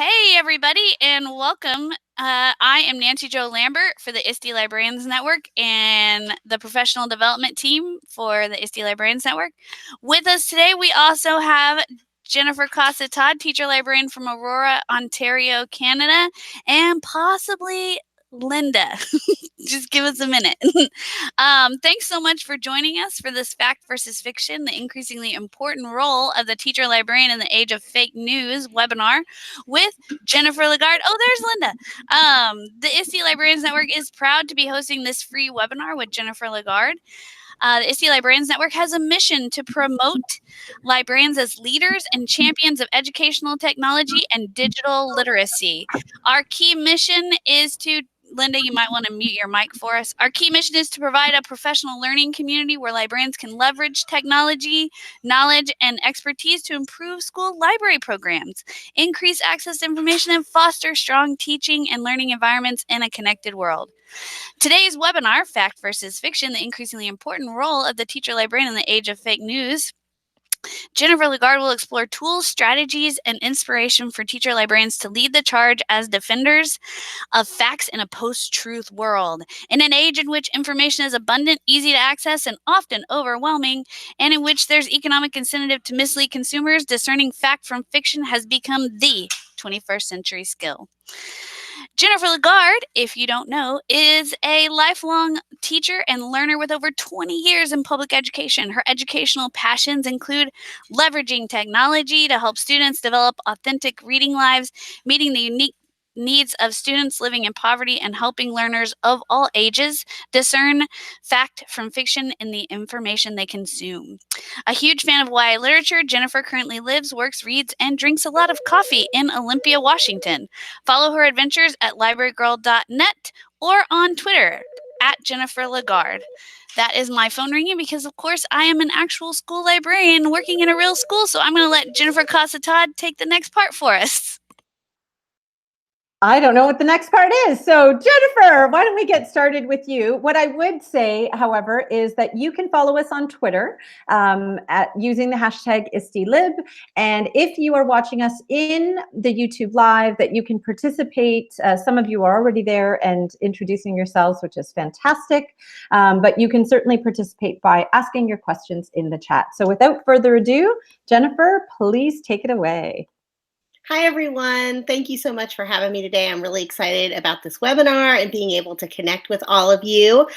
Hey, everybody, and welcome. I am Nancy Jo Lambert for the ISTE Librarians Network and the professional development team for the ISTE Librarians Network. With us today, we also have Jennifer Costa-Todd, teacher librarian from Aurora, Ontario, Canada, and possibly Linda. Just give us a minute. Thanks so much for joining us for this Fact versus Fiction, the increasingly important role of the teacher librarian in the age of fake news webinar with Jennifer Lagarde. Oh, there's Linda. The ISTE Librarians Network is proud to be hosting this free webinar with Jennifer Lagarde. The ISTE Librarians Network has a mission to promote librarians as leaders and champions of educational technology and digital literacy. Our key mission is to Linda, you might want to mute your mic for us. Our key mission is to provide a professional learning community where librarians can leverage technology, knowledge, and expertise to improve school library programs, increase access to information, and foster strong teaching and learning environments in a connected world. Today's webinar, Fact versus Fiction, the increasingly important role of the teacher librarian in the age of fake news. Jennifer Lagarde will explore tools, strategies, and inspiration for teacher librarians to lead the charge as defenders of facts in a post-truth world. In an age in which information is abundant, easy to access, and often overwhelming, and in which there's economic incentive to mislead consumers, discerning fact from fiction has become the 21st century skill. Jennifer Lagarde, if you don't know, is a lifelong teacher and learner with over 20 years in public education. Her educational passions include leveraging technology to help students develop authentic reading lives, meeting the unique needs of students living in poverty, and helping learners of all ages discern fact from fiction in the information they consume. A huge fan of YA literature, Jennifer currently lives, works, reads, and drinks a lot of coffee in Olympia, Washington. Follow her adventures at librarygirl.net or on Twitter at Jennifer Lagarde. That is my phone ringing because, of course, I am an actual school librarian working in a real school, so I'm going to let Jennifer Costa-Todd take the next part for us. I don't know what the next part is. So Jennifer, why don't we get started with you? What I would say, however, is that you can follow us on Twitter using the hashtag ISTELib. And if you are watching us in the YouTube live, that you can participate. Some of you are already there and introducing yourselves, which is fantastic. But you can certainly participate by asking your questions in the chat. So without further ado, Jennifer, please take it away. Hi, everyone. Thank you so much for having me today. I'm really excited about this webinar and being able to connect with all of you.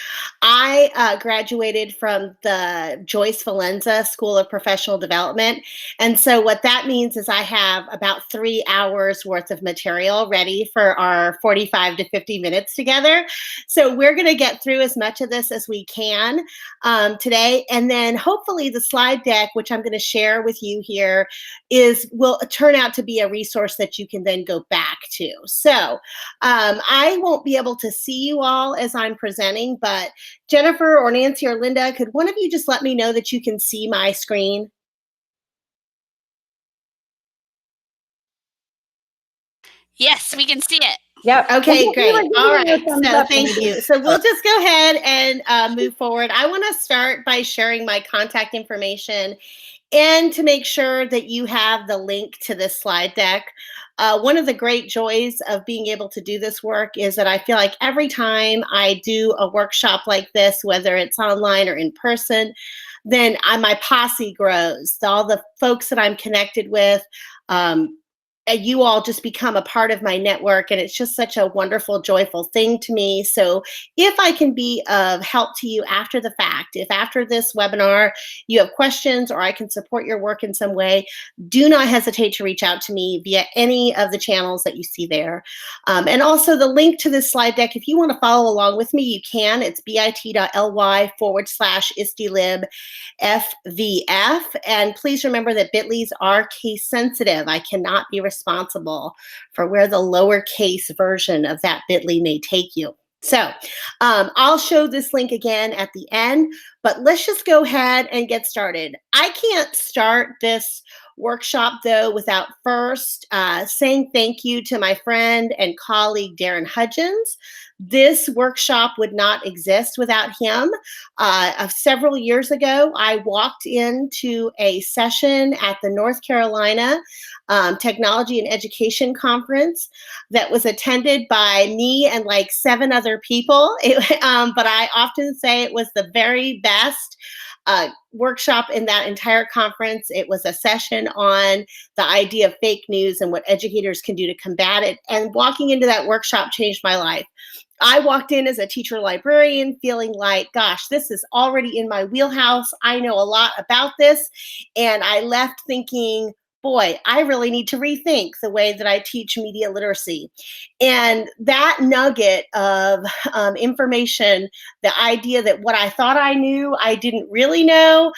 I graduated from the Joyce Valenza School of Professional Development. And so what that means is I have about 3 hours worth of material ready for our 45 to 50 minutes together. So we're going to get through as much of this as we can today. And then hopefully the slide deck, which I'm going to share with you here, will turn out to be a resource that you can then go back to. So I won't be able to see you all as I'm presenting, but Jennifer or Nancy or Linda, could one of you just let me know that you can see my screen? Yes, we can see it. Yep. Okay, great. All right. So thank you. So we'll just go ahead and move forward. I want to start by sharing my contact information and to make sure that you have the link to this slide deck. One of the great joys of being able to do this work is that I feel like every time I do a workshop like this, whether it's online or in person, then my posse grows. All the folks that I'm connected with, you all just become a part of my network, and it's just such a wonderful, joyful thing to me. So if I can be of help to you after the fact, if after this webinar you have questions or I can support your work in some way, do not hesitate to reach out to me via any of the channels that you see there. And also the link to this slide deck, if you want to follow along with me, you can. It's bit.ly/ISTELib FVF. And please remember that bit.lys are case sensitive. I cannot be responsible for where the lowercase version of that bit.ly may take you. So I'll show this link again at the end, But let's just go ahead and get started. I can't start this workshop, though, without first saying thank you to my friend and colleague, Darren Hudgens. This workshop would not exist without him. Several years ago, I walked into a session at the North Carolina Technology and Education Conference that was attended by me and like 7 other people. But I often say it was the very best workshop in that entire conference. It was a session on the idea of fake news and what educators can do to combat it. And walking into that workshop changed my life. I walked in as a teacher librarian feeling like, gosh, this is already in my wheelhouse. I know a lot about this. And I left thinking, boy, I really need to rethink the way that I teach media literacy. And that nugget of information, the idea that what I thought I knew, I didn't really know,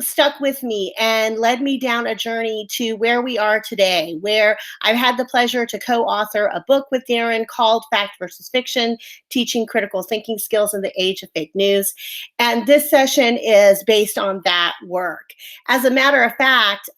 stuck with me and led me down a journey to where we are today, where I've had the pleasure to co-author a book with Darren called Fact versus Fiction, Teaching Critical Thinking Skills in the Age of Fake News. And this session is based on that work. As a matter of fact,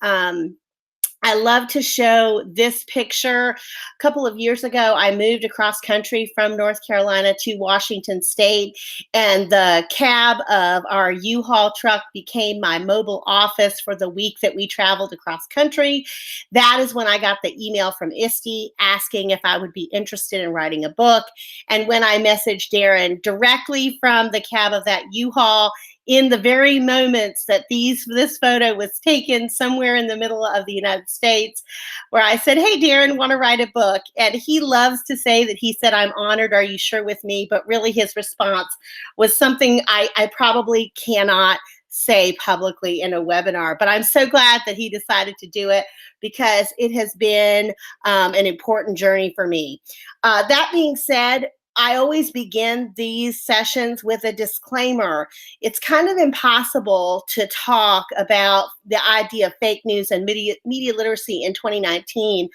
I love to show this picture. A couple of years ago, I moved across country from North Carolina to Washington State, and the cab of our U-Haul truck became my mobile office for the week that we traveled across country. That is when I got the email from ISTE asking if I would be interested in writing a book. And when I messaged Darren directly from the cab of that U-Haul, in the very moments that this photo was taken somewhere in the middle of the United States, where I said, hey, Darren, want to write a book? And he loves to say that he said, I'm honored. Are you sure with me? But really his response was something I probably cannot say publicly in a webinar. But I'm so glad that he decided to do it because it has been an important journey for me. That being said, I always begin these sessions with a disclaimer. It's kind of impossible to talk about the idea of fake news and media literacy in 2019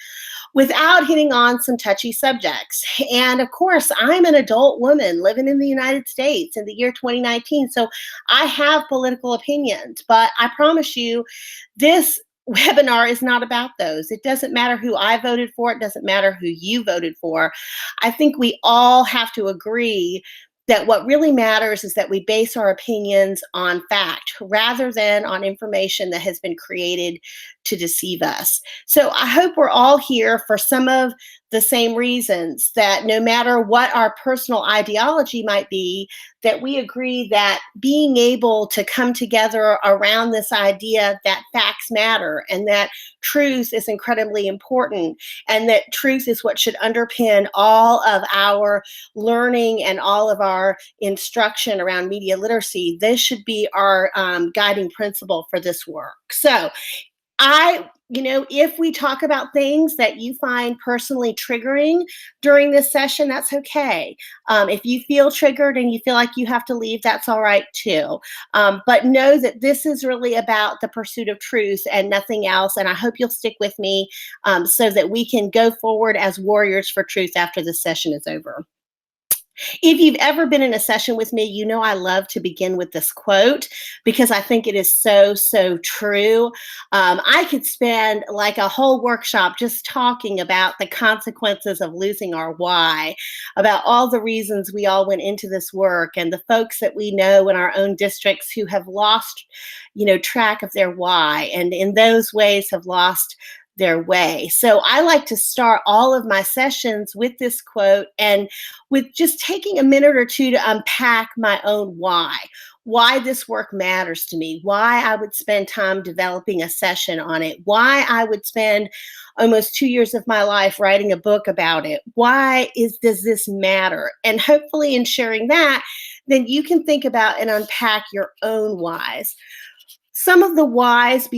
without hitting on some touchy subjects. And of course, I'm an adult woman living in the United States in the year 2019, so I have political opinions, but I promise you, this webinar is not about those. It doesn't matter who I voted for. It doesn't matter who you voted for. I think we all have to agree that what really matters is that we base our opinions on fact rather than on information that has been created to deceive us. So I hope we're all here for some of the same reasons, that no matter what our personal ideology might be, that we agree that being able to come together around this idea that facts matter and that truth is incredibly important and that truth is what should underpin all of our learning and all of our instruction around media literacy. This should be our guiding principle for this work. So if we talk about things that you find personally triggering during this session, that's okay. If you feel triggered and you feel like you have to leave, that's all right too. But know that this is really about the pursuit of truth and nothing else. And I hope you'll stick with me so that we can go forward as warriors for truth after this session is over. If you've ever been in a session with me, you know I love to begin with this quote because I think it is so, so true. I could spend like a whole workshop just talking about the consequences of losing our why, about all the reasons we all went into this work and the folks that we know in our own districts who have lost, track of their why and in those ways have lost their way. So I like to start all of my sessions with this quote and with just taking a minute or two to unpack my own why this work matters to me, why I would spend time developing a session on it, why I would spend almost 2 years of my life writing a book about it. Does this matter? And hopefully in sharing that, then you can think about and unpack your own whys. Some of the whys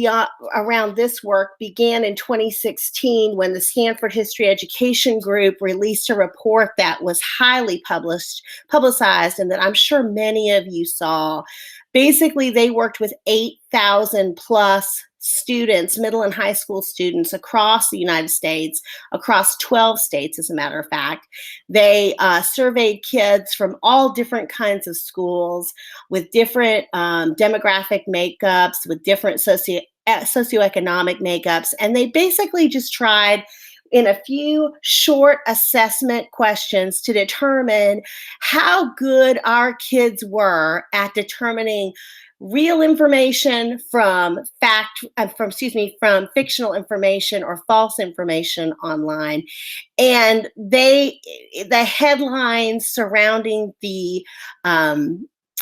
around this work began in 2016 when the Stanford History Education Group released a report that was highly publicized and that I'm sure many of you saw. Basically, they worked with 8,000 plus students, middle and high school students across the United States, across 12 states, as a matter of fact. They surveyed kids from all different kinds of schools with different demographic makeups, with different socioeconomic makeups, and they basically just tried in a few short assessment questions to determine how good our kids were at determining real information from from fictional information or false information online. And the headlines surrounding the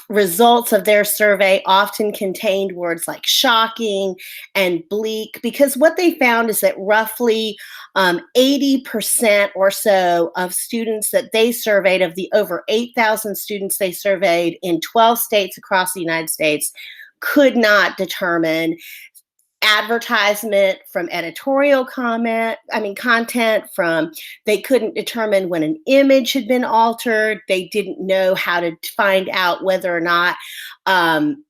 results of their survey often contained words like shocking and bleak, because what they found is that roughly 80% or so of students that they surveyed, of the over 8,000 students they surveyed in 12 states across the United States, could not determine advertisement from editorial content from. They couldn't determine when an image had been altered. They didn't know how to find out whether or not an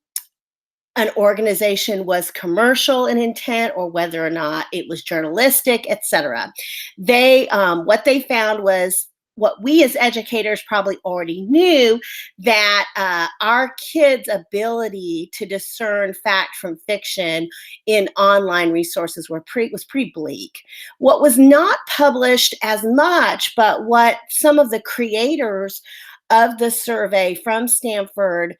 organization was commercial in intent or whether or not it was journalistic, etc. What they found was what we as educators probably already knew, that our kids' ability to discern fact from fiction in online resources was pretty bleak. What was not published as much, but what some of the creators of the survey from Stanford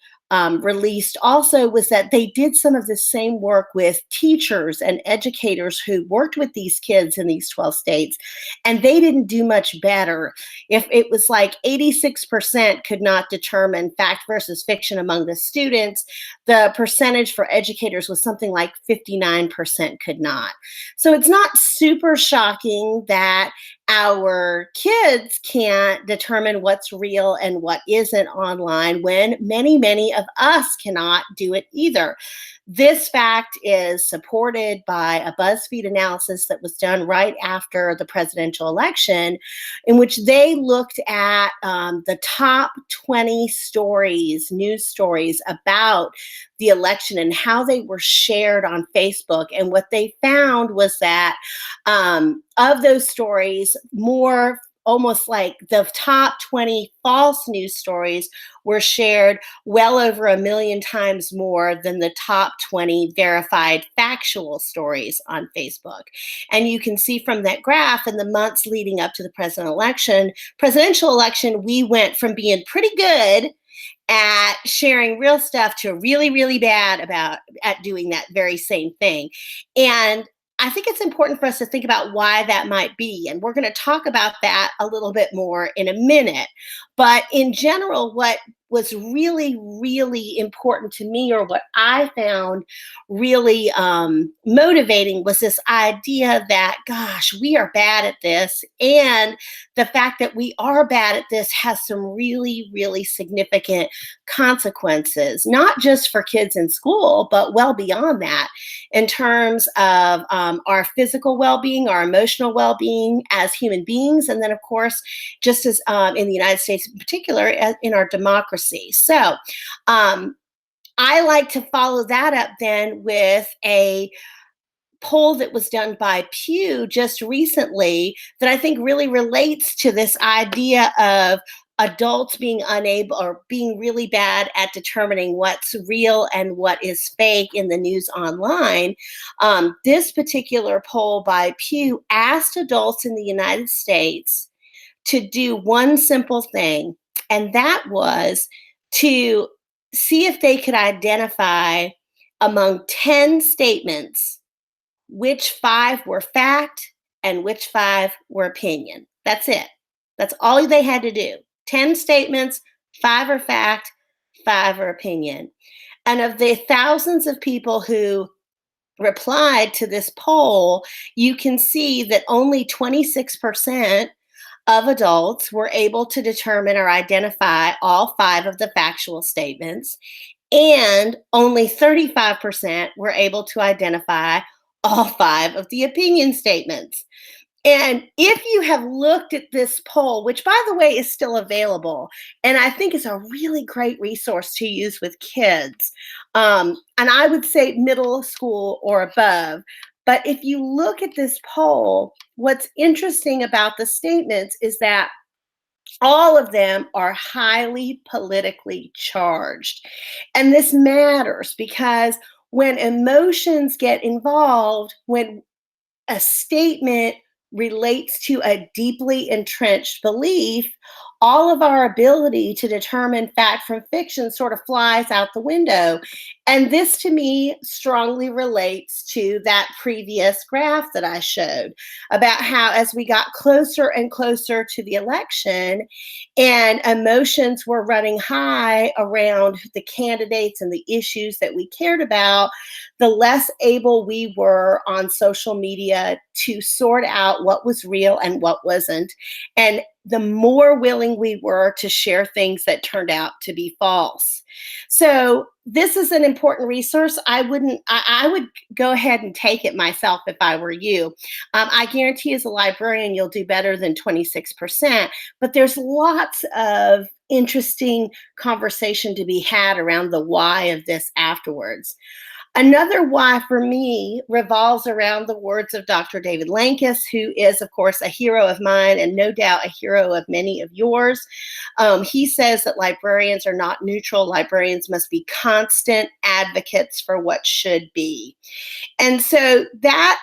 released also, was that they did some of the same work with teachers and educators who worked with these kids in these 12 states, and they didn't do much better. If it was like 86% could not determine fact versus fiction among the students, the percentage for educators was something like 59% could not. So it's not super shocking that our kids can't determine what's real and what isn't online, when many of us cannot do it either. This fact is supported by a BuzzFeed analysis that was done right after the presidential election, in which they looked at the top 20 news stories about the election and how they were shared on Facebook. And what they found was that of those stories, almost like the top 20 false news stories were shared well over 1 million times more than the top 20 verified factual stories on Facebook. And you can see from that graph, in the months leading up to the presidential election, we went from being pretty good at sharing real stuff to really, really bad at doing that very same thing. And I think it's important for us to think about why that might be. And we're going to talk about that a little bit more in a minute. But in general, what was really, really important to me, or what I found really motivating, was this idea that, gosh, we are bad at this. And the fact that we are bad at this has some really, really significant consequences, not just for kids in school, but well beyond that, in terms of our physical well-being, our emotional well-being as human beings, and then, of course, just as in the United States in particular, in our democracy. So I like to follow that up then with a poll that was done by Pew just recently that I think really relates to this idea of adults being unable or being really bad at determining what's real and what is fake in the news online. This particular poll by Pew asked adults in the United States to do one simple thing, and that was to see if they could identify among 10 statements which 5 were fact and which 5 were opinion. That's it. That's all they had to do. 10 statements, 5 are fact, 5 are opinion. And of the thousands of people who replied to this poll, you can see that only 26% of adults were able to determine or identify all 5 of the factual statements, and only 35% were able to identify all 5 of the opinion statements. And if you have looked at this poll, which by the way is still available, and I think is a really great resource to use with kids, and I would say middle school or above. But if you look at this poll, what's interesting about the statements is that all of them are highly politically charged. And this matters because when emotions get involved, when a statement relates to a deeply entrenched belief, all of our ability to determine fact from fiction sort of flies out the window. And this to me strongly relates to that previous graph that I showed about how, as we got closer and closer to the election and emotions were running high around the candidates and the issues that we cared about, the less able we were on social media to sort out what was real and what wasn't. And the more willing we were to share things that turned out to be false. So this is an important resource. I would go ahead and take it myself if I were you. I guarantee as a librarian, you'll do better than 26%, but there's lots of interesting conversation to be had around the why of this afterwards. Another why for me revolves around the words of Dr. David Lankes, who is, of course, a hero of mine and no doubt a hero of many of yours. He says that librarians are not neutral. Librarians must be constant advocates for what should be. And so that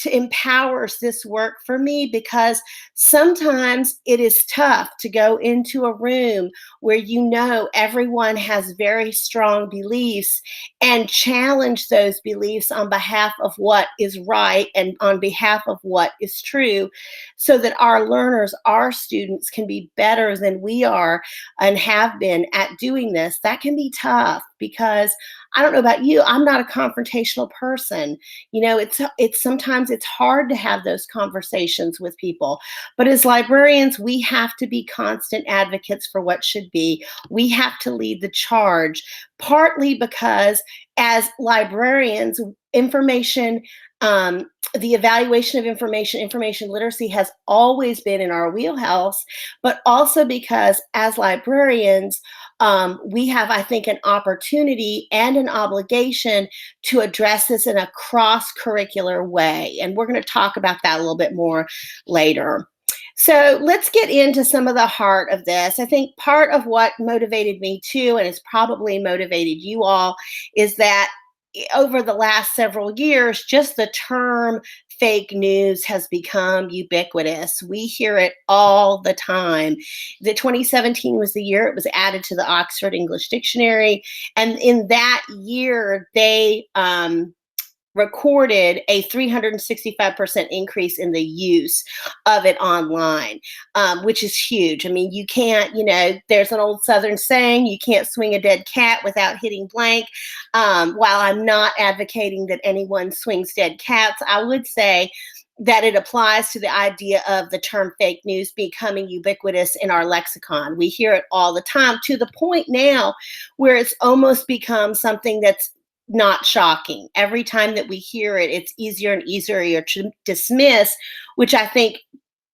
empowers this work for me because sometimes it is tough to go into a room where you know everyone has very strong beliefs and challenge those beliefs on behalf of what is right and on behalf of what is true so that our learners, our students can be better than we are and have been at doing this. That can be tough because I don't know about you, I'm not a confrontational person. You know, it's sometimes it's hard to have those conversations with people. But as librarians, we have to be constant advocates for what should be. We have to lead the charge, partly because as librarians, information, the evaluation of information literacy has always been in our wheelhouse, but also because as librarians, we have, I think, an opportunity and an obligation to address this in a cross-curricular way. And we're going to talk about that a little bit more later. So let's get into some of the heart of this. I think part of what motivated me too, and has probably motivated you all, is that over the last several years, just the term fake news has become ubiquitous. We hear it all the time. The 2017 was the year it was added to the Oxford English Dictionary. And in that year, they recorded a 365% increase in the use of it online, which is huge. I mean, you can't, there's an old Southern saying, you can't swing a dead cat without hitting blank. While I'm not advocating that anyone swings dead cats, I would say that it applies to the idea of the term fake news becoming ubiquitous in our lexicon. We hear it all the time, to the point now where it's almost become something that's not shocking. Every time that we hear it, it's easier and easier to dismiss, which I think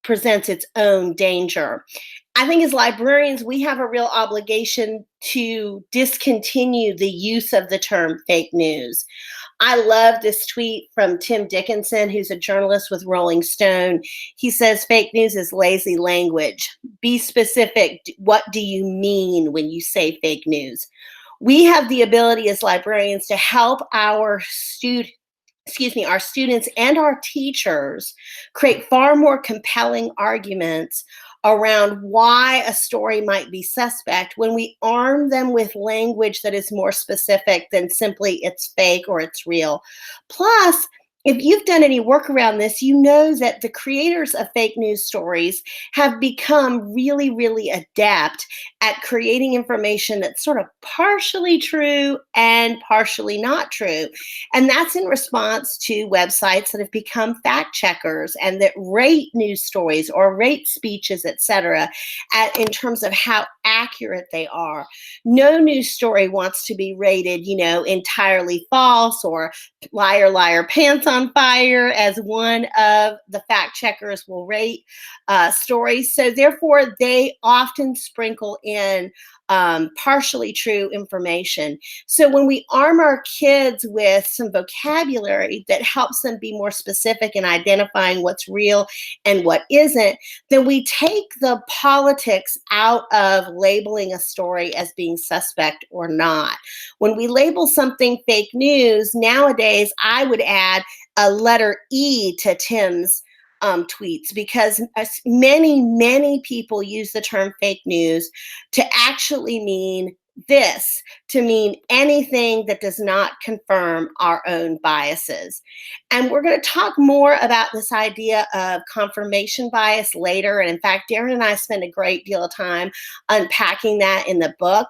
presents its own danger. I think as librarians, we have a real obligation to discontinue the use of the term fake news. I love this tweet from Tim Dickinson, who's a journalist with Rolling Stone. He says, fake news is lazy language. Be specific. What do you mean when you say fake news? We have the ability as librarians to help our students and our teachers create far more compelling arguments around why a story might be suspect when we arm them with language that is more specific than simply it's fake or it's real. Plus, if you've done any work around this, you know that the creators of fake news stories have become really, really adept at creating information that's sort of partially true and partially not true. And that's in response to websites that have become fact checkers and that rate news stories or rate speeches, etc., in terms of how accurate they are. No news story wants to be rated, entirely false or liar, liar, pants on Fire as one of the fact checkers will rate stories. So therefore, they often sprinkle in partially true information. So when we arm our kids with some vocabulary that helps them be more specific in identifying what's real and what isn't, then we take the politics out of labeling a story as being suspect or not. When we label something fake news, nowadays I would add a letter E to Tim's tweets, because many people use the term fake news to actually mean this, to mean anything that does not confirm our own biases. And we're going to talk more about this idea of confirmation bias later. And in fact, Darren and I spend a great deal of time unpacking that in the book.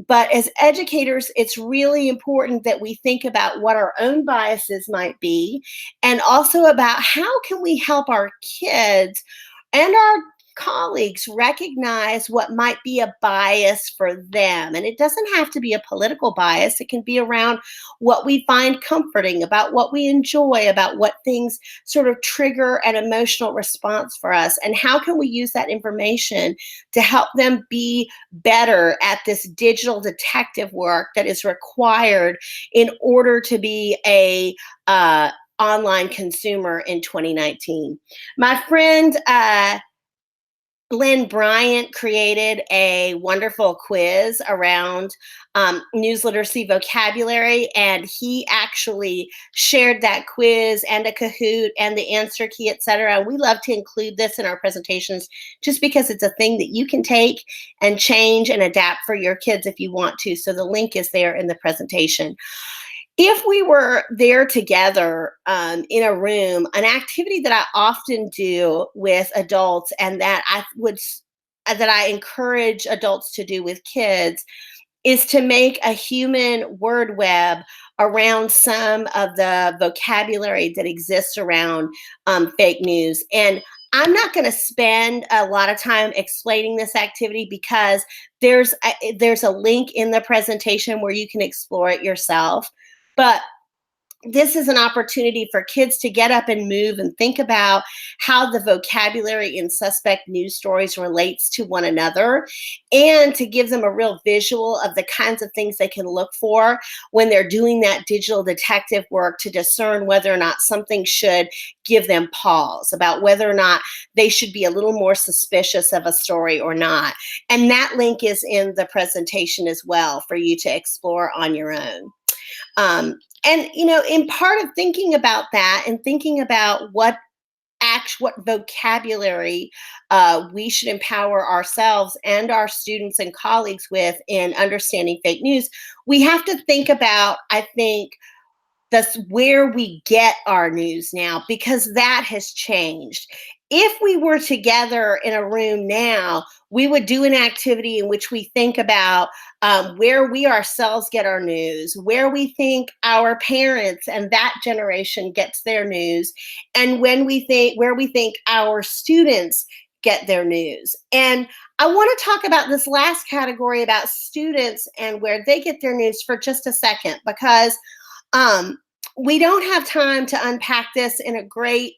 But as educators, it's really important that we think about what our own biases might be, and also about how can we help our kids and our colleagues recognize what might be a bias for them. And it doesn't have to be a political bias. It can be around what we find comforting, about what we enjoy, about what things sort of trigger an emotional response for us. And how can we use that information to help them be better at this digital detective work that is required in order to be a online consumer in 2019. My friend Lynn Bryant created a wonderful quiz around news literacy vocabulary, and he actually shared that quiz and a Kahoot and the answer key, etc. And we love to include this in our presentations just because it's a thing that you can take and change and adapt for your kids if you want to. So the link is there in the presentation. If we were there together in a room, an activity that I often do with adults, and that I encourage adults to do with kids, is to make a human word web around some of the vocabulary that exists around fake news. And I'm not going to spend a lot of time explaining this activity because there's a link in the presentation where you can explore it yourself. But this is an opportunity for kids to get up and move and think about how the vocabulary in suspect news stories relates to one another, and to give them a real visual of the kinds of things they can look for when they're doing that digital detective work to discern whether or not something should give them pause, about whether or not they should be a little more suspicious of a story or not. And that link is in the presentation as well for you to explore on your own. And, in part of thinking about that and thinking about what vocabulary we should empower ourselves and our students and colleagues with in understanding fake news, we have to think about, I think, that's where we get our news now, because that has changed. If we were together in a room now, we would do an activity in which we think about where we ourselves get our news, where we think our parents and that generation gets their news, and where we think our students get their news. And I want to talk about this last category about students and where they get their news for just a second, because we don't have time to unpack this in a great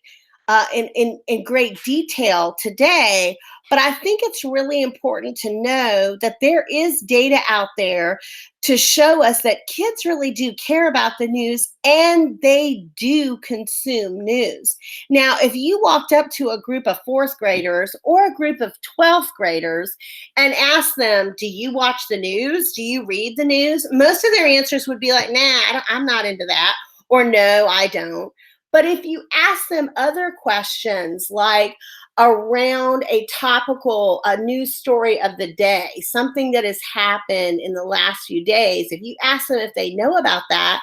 in great detail today, but I think it's really important to know that there is data out there to show us that kids really do care about the news and they do consume news. Now, if you walked up to a group of 4th graders or a group of 12th graders and asked them, do you watch the news? Do you read the news? Most of their answers would be like, nah, I'm not into that, or no, I don't. But if you ask them other questions, like around a topical news story of the day, something that has happened in the last few days, if you ask them if they know about that,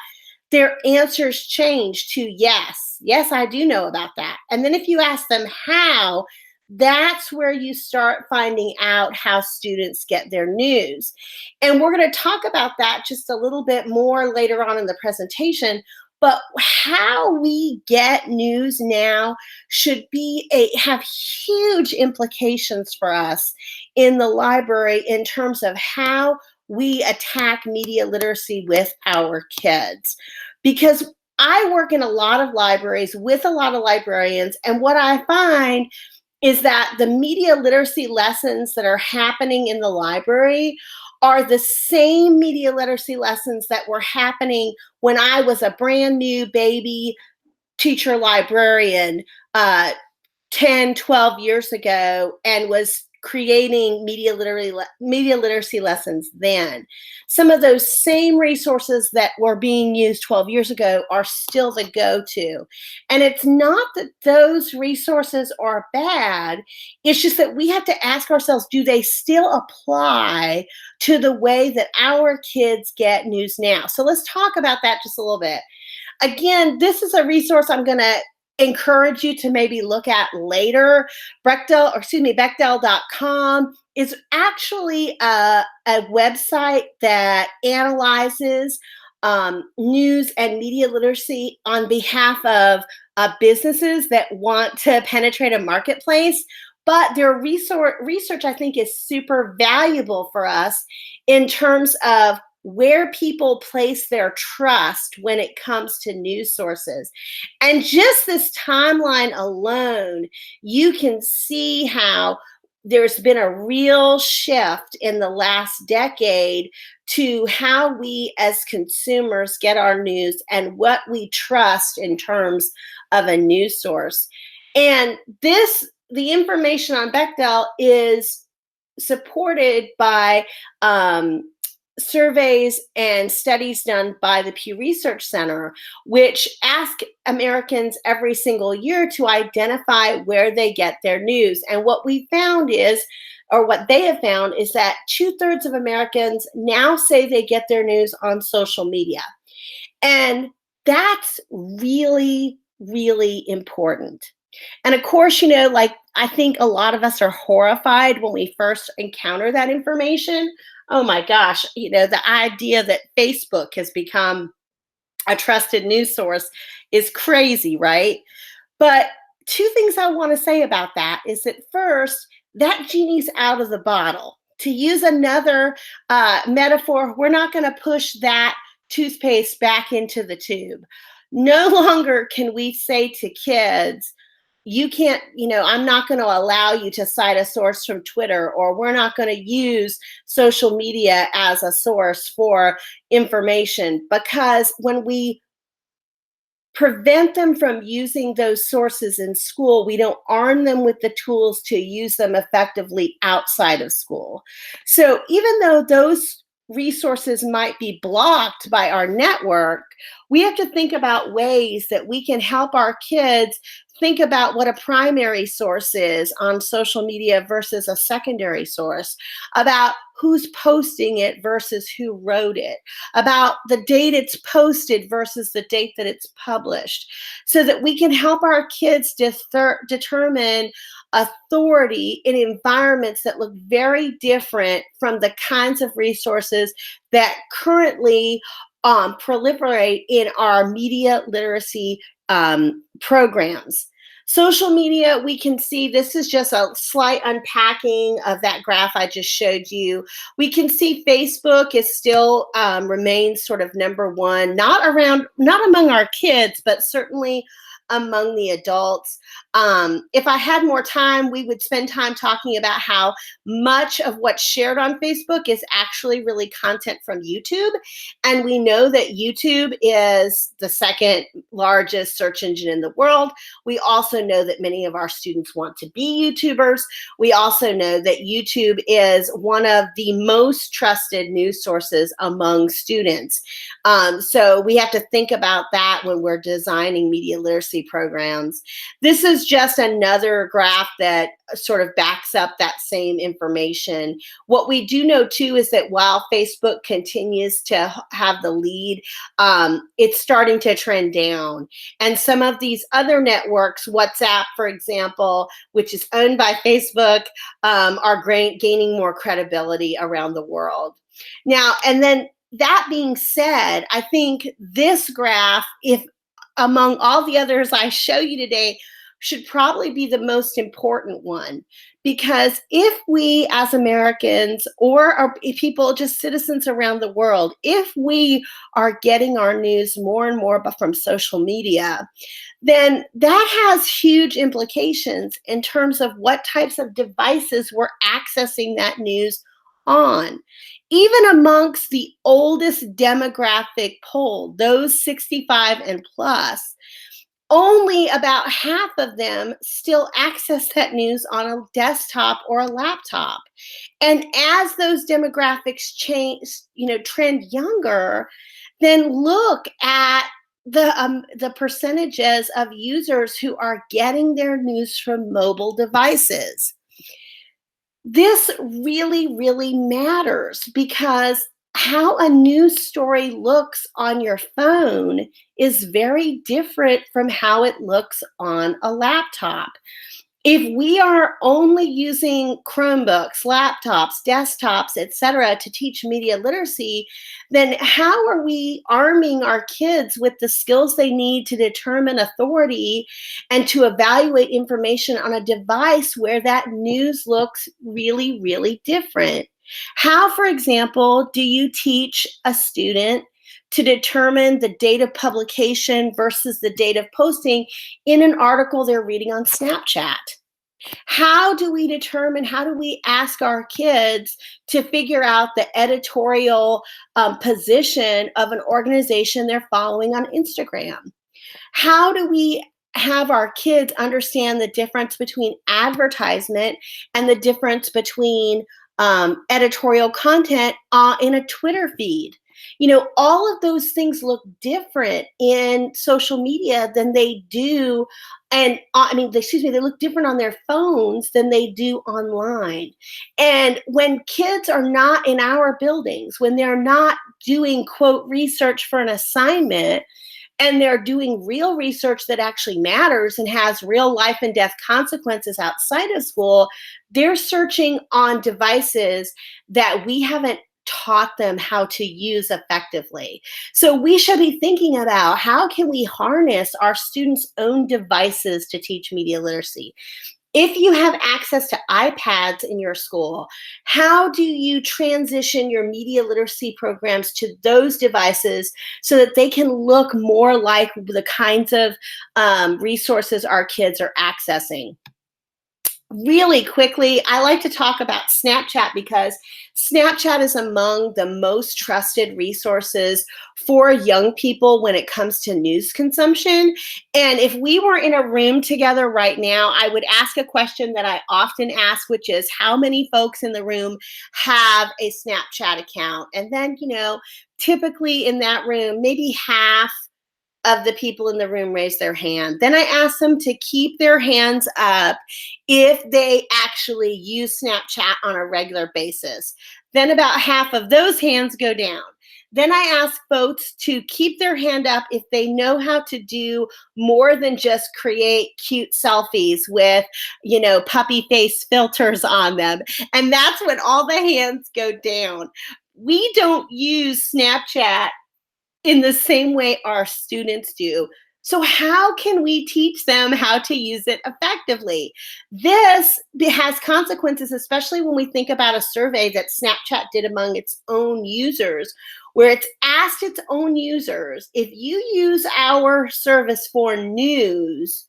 their answers change to yes, I do know about that. And then if you ask them how, that's where you start finding out how students get their news. And we're going to talk about that just a little bit more later on in the presentation. But how we get news now should have huge implications for us in the library in terms of how we attack media literacy with our kids. Because I work in a lot of libraries with a lot of librarians, and what I find is that the media literacy lessons that are happening in the library are the same media literacy lessons that were happening when I was a brand new baby teacher librarian, 10, 12 years ago, and was creating media literacy lessons then. Some of those same resources that were being used 12 years ago are still the go-to. And it's not that those resources are bad, it's just that we have to ask ourselves, do they still apply to the way that our kids get news now? So let's talk about that just a little bit. Again, this is a resource I'm going to encourage you to maybe look at later. Bechdel.com is actually a website that analyzes news and media literacy on behalf of businesses that want to penetrate a marketplace. But their research, I think, is super valuable for us in terms of where people place their trust when it comes to news sources. And just this timeline alone, you can see how there's been a real shift in the last decade to how we as consumers get our news and what we trust in terms of a news source. And the information on Bechdel is supported by surveys and studies done by the Pew Research Center, which ask Americans every single year to identify where they get their news. And what we found is, or what they have found, is that 2/3 of Americans now say they get their news on social media. And that's really, really important. And of course, like, I think a lot of us are horrified when we first encounter that information. Oh my gosh, the idea that Facebook has become a trusted news source is crazy, right? But two things I want to say about that is that first, that genie's out of the bottle. To use another metaphor, we're not going to push that toothpaste back into the tube. No longer can we say to kids, you can't, I'm not going to allow you to cite a source from Twitter, or we're not going to use social media as a source for information, because when we prevent them from using those sources in school, we don't arm them with the tools to use them effectively outside of school. So even though those resources might be blocked by our network, we have to think about ways that we can help our kids think about what a primary source is on social media versus a secondary source, about who's posting it versus who wrote it, about the date it's posted versus the date that it's published, so that we can help our kids determine authority in environments that look very different from the kinds of resources that currently proliferate in our media literacy programs. Social media, we can see, this is just a slight unpacking of that graph I just showed you. We can see Facebook is still remains sort of number one, not among our kids, but certainly among the adults. If I had more time, we would spend time talking about how much of what's shared on Facebook is actually really content from YouTube. And we know that YouTube is the second largest search engine in the world. We also know that many of our students want to be YouTubers. We also know that YouTube is one of the most trusted news sources among students. So we have to think about that when we're designing media literacy programs. This is just another graph that sort of backs up that same information. What we do know too is that while Facebook continues to have the lead, it's starting to trend down. And some of these other networks, WhatsApp, for example, which is owned by Facebook, are gaining more credibility around the world. Now, and then that being said, I think this graph, if among all the others I show you today, should probably be the most important one. Because if we as Americans or people, just citizens around the world, if we are getting our news more and more from social media, then that has huge implications in terms of what types of devices we're accessing that news on. Even amongst the oldest demographic poll, those 65 and plus, only about half of them still access that news on a desktop or a laptop. And as those demographics change, trend younger, then look at the percentages of users who are getting their news from mobile devices. This really, really matters, because how a news story looks on your phone is very different from how it looks on a laptop. If we are only using Chromebooks, laptops, desktops, etc., to teach media literacy, then how are we arming our kids with the skills they need to determine authority and to evaluate information on a device where that news looks really, really different? How, for example, do you teach a student to determine the date of publication versus the date of posting in an article they're reading on Snapchat? How do we ask our kids to figure out the editorial position of an organization they're following on Instagram? How do we have our kids understand the difference between advertisement and the difference between editorial content in a Twitter feed? All of those things look different in social media than they do. And they look different on their phones than they do online. And when kids are not in our buildings, when they're not doing, quote, research for an assignment, and they're doing real research that actually matters and has real life and death consequences outside of school, they're searching on devices that we haven't taught them how to use effectively. So we should be thinking about, how can we harness our students' own devices to teach media literacy? If you have access to iPads in your school, how do you transition your media literacy programs to those devices so that they can look more like the kinds of resources our kids are accessing? Really quickly, I like to talk about Snapchat, because Snapchat is among the most trusted resources for young people when it comes to news consumption. And if we were in a room together right now, I would ask a question that I often ask, which is, how many folks in the room have a Snapchat account? And then, typically in that room, maybe half of the people in the room raise their hand. Then I ask them to keep their hands up if they actually use Snapchat on a regular basis. Then about half of those hands go down. Then I ask folks to keep their hand up if they know how to do more than just create cute selfies with, puppy face filters on them. And that's when all the hands go down. We don't use Snapchat in the same way our students do. So how can we teach them how to use it effectively? This has consequences, especially when we think about a survey that Snapchat did among its own users, where it's asked its own users, if you use our service for news,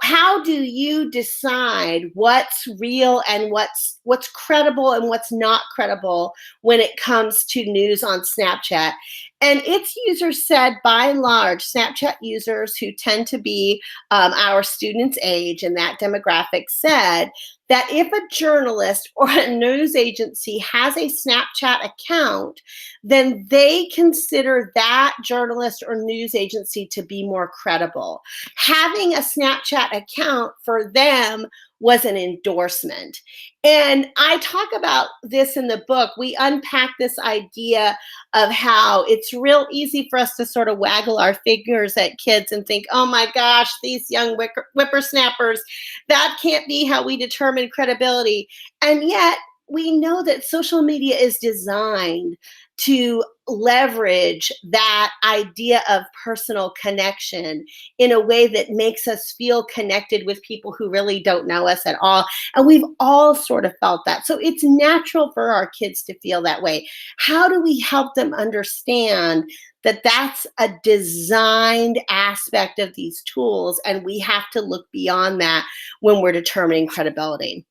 how do you decide what's real and what's credible and what's not credible when it comes to news on Snapchat? And its users said, by and large, Snapchat users who tend to be our students' age and that demographic, said that if a journalist or a news agency has a Snapchat account, then they consider that journalist or news agency to be more credible. Having a Snapchat account for them was an endorsement. And I talk about this in the book. We unpack this idea of how it's real easy for us to sort of waggle our fingers at kids and think, oh my gosh, these young whippersnappers, that can't be how we determine credibility. And yet, we know that social media is designed to leverage that idea of personal connection in a way that makes us feel connected with people who really don't know us at all. And we've all sort of felt that. So it's natural for our kids to feel that way. How do we help them understand that that's a designed aspect of these tools, and we have to look beyond that when we're determining credibility?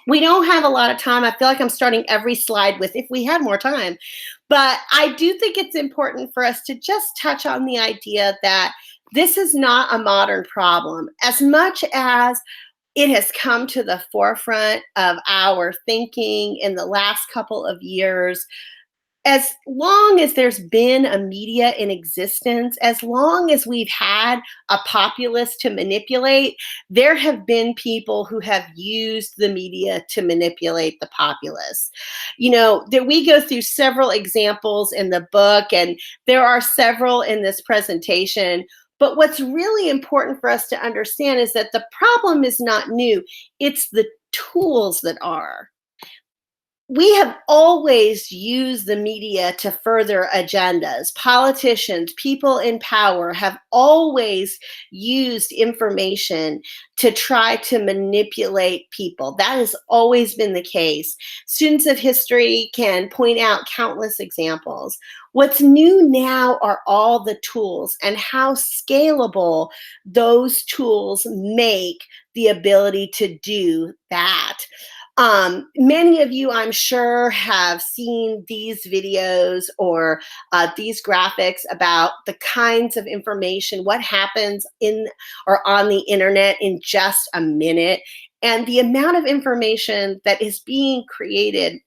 We don't have a lot of time. I feel like I'm starting every slide with if we had more time. But I do think it's important for us to just touch on the idea that this is not a modern problem. As much as it has come to the forefront of our thinking in the last couple of years, as long as there's been a media in existence, as long as we've had a populace to manipulate, there have been people who have used the media to manipulate the populace. You know, we go through several examples in the book, and there are several in this presentation. But what's really important for us to understand is that the problem is not new, it's the tools that are. We have always used the media to further agendas. Politicians, people in power have always used information to try to manipulate people. That has always been the case. Students of history can point out countless examples. What's new now are all the tools and how scalable those tools make the ability to do that. Many of you, I'm sure, have seen these videos or these graphics about the kinds of information, what happens in or on the internet in just a minute, and the amount of information that is being created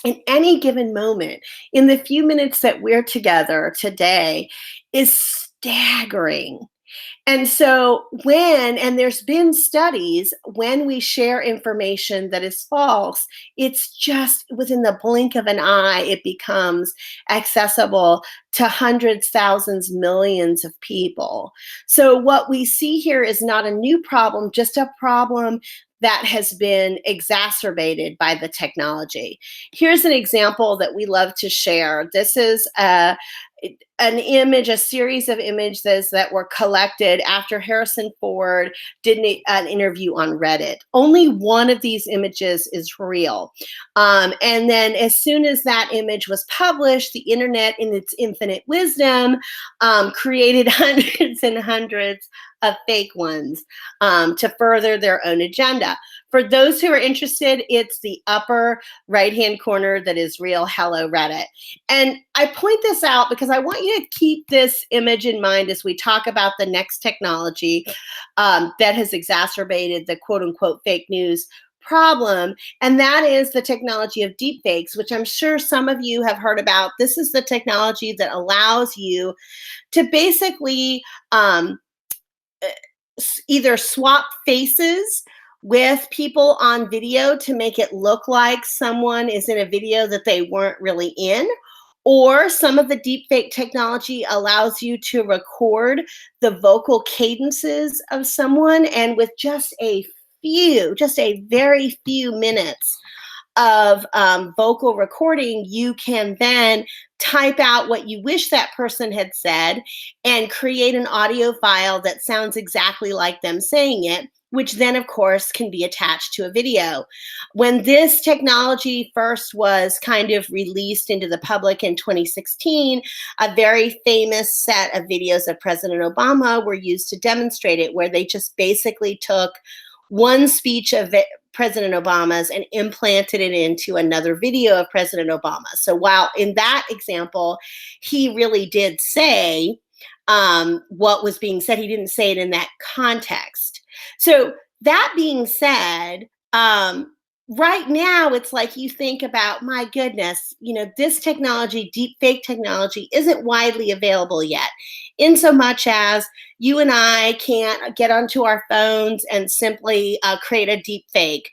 in any given moment in the few minutes that we're together today is staggering. And so and there's been studies, when we share information that is false, it's just within the blink of an eye, it becomes accessible to hundreds, thousands, millions of people. So what we see here is not a new problem, just a problem that has been exacerbated by the technology. Here's an example that we love to share. This is an image, a series of images that were collected after Harrison Ford did an interview on Reddit. Only one of these images is real. And then as soon as that image was published, the internet in its infinite wisdom created hundreds and hundreds of fake ones to further their own agenda. For those who are interested, it's the upper right-hand corner that is real. Hello, Reddit. And I point this out because I want you to keep this image in mind as we talk about the next technology that has exacerbated the quote-unquote fake news problem, and that is the technology of deepfakes, which I'm sure some of you have heard about. This is the technology that allows you to basically either swap faces with people on video to make it look like someone is in a video that they weren't really in. Or some of the deepfake technology allows you to record the vocal cadences of someone, and with just a very few minutes of vocal recording, you can then type out what you wish that person had said and create an audio file that sounds exactly like them saying it, which then, of course, can be attached to a video. When this technology first was kind of released into the public in 2016, a very famous set of videos of President Obama were used to demonstrate it, where they just basically took one speech of President Obama's and implanted it into another video of President Obama. So while in that example, he really did say what was being said, he didn't say it in that context. So that being said, right now it's like you think about, my goodness, you know, this technology, deepfake technology, isn't widely available yet, in so much as you and I can't get onto our phones and simply create a deepfake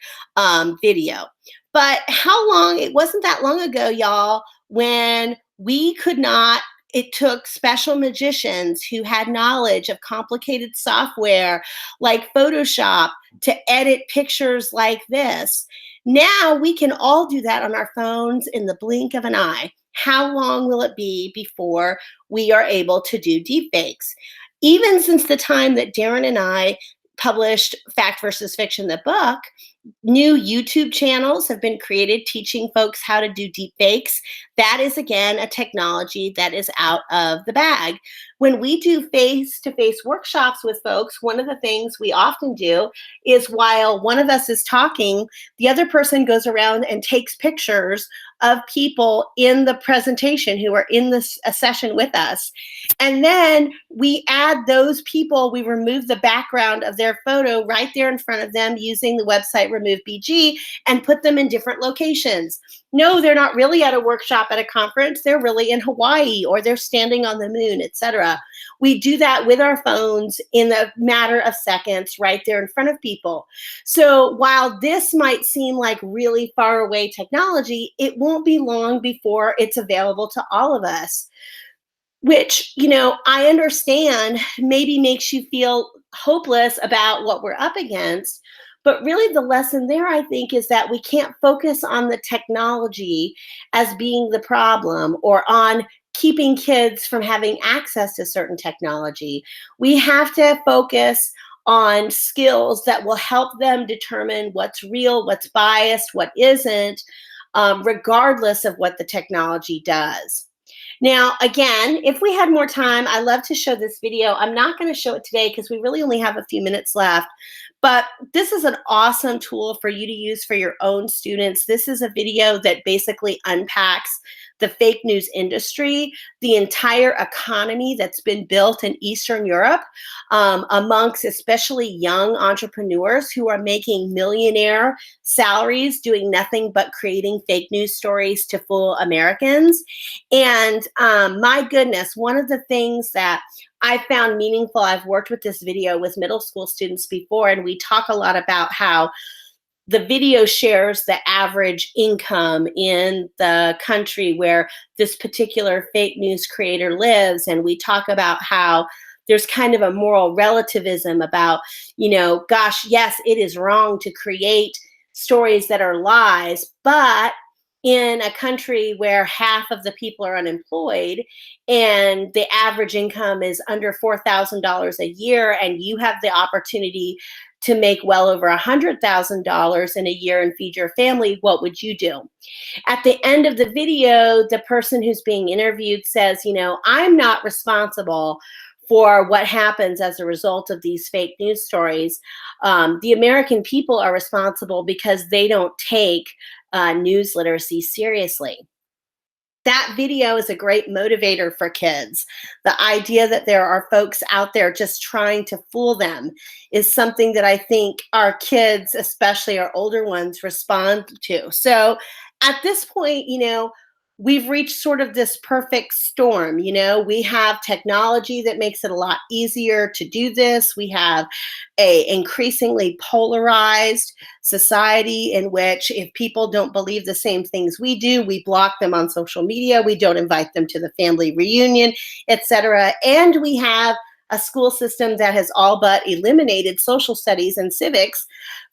video. But it wasn't that long ago, y'all, when we could not. It took special magicians who had knowledge of complicated software like Photoshop to edit pictures like this. Now we can all do that on our phones in the blink of an eye. How long will it be before we are able to do deepfakes? Even since the time that Darren and I published Fact versus Fiction, the book, new YouTube channels have been created teaching folks how to do deep fakes. That is, again, a technology that is out of the bag. When we do face-to-face workshops with folks, one of the things we often do is while one of us is talking, the other person goes around and takes pictures of people in the presentation who are in this a session with us. And then we add those people, we remove the background of their photo right there in front of them using the website Remove BG and put them in different locations. No, they're not really at a workshop at a conference. They're really in Hawaii or they're standing on the moon, etc. We do that with our phones in a matter of seconds right there in front of people. So while this might seem like really far away technology, it won't be long before it's available to all of us, which, I understand maybe makes you feel hopeless about what we're up against. But really, the lesson there, I think, is that we can't focus on the technology as being the problem or on keeping kids from having access to certain technology. We have to focus on skills that will help them determine what's real, what's biased, what isn't, regardless of what the technology does. Now, again, if we had more time, I love to show this video. I'm not going to show it today because we really only have a few minutes left. But this is an awesome tool for you to use for your own students. This is a video that basically unpacks the fake news industry, the entire economy that's been built in Eastern Europe amongst especially young entrepreneurs who are making millionaire salaries doing nothing but creating fake news stories to fool Americans. And my goodness, one of the things that I found meaningful, I've worked with this video with middle school students before, and we talk a lot about how the video shares the average income in the country where this particular fake news creator lives. And we talk about how there's kind of a moral relativism about, gosh, yes, it is wrong to create stories that are lies, but in a country where half of the people are unemployed and the average income is under $4,000 a year, and you have the opportunity to make well over $100,000 in a year and feed your family, what would you do? At the end of the video, the person who's being interviewed says, I'm not responsible for what happens as a result of these fake news stories. The American people are responsible because they don't take news literacy seriously. That video is a great motivator for kids. The idea that there are folks out there just trying to fool them is something that I think our kids, especially our older ones, respond to. So at this point, we've reached sort of this perfect storm. We have technology that makes it a lot easier to do this. We have a increasingly polarized society in which if people don't believe the same things we do, we block them on social media. We don't invite them to the family reunion, etc. And we have a school system that has all but eliminated social studies and civics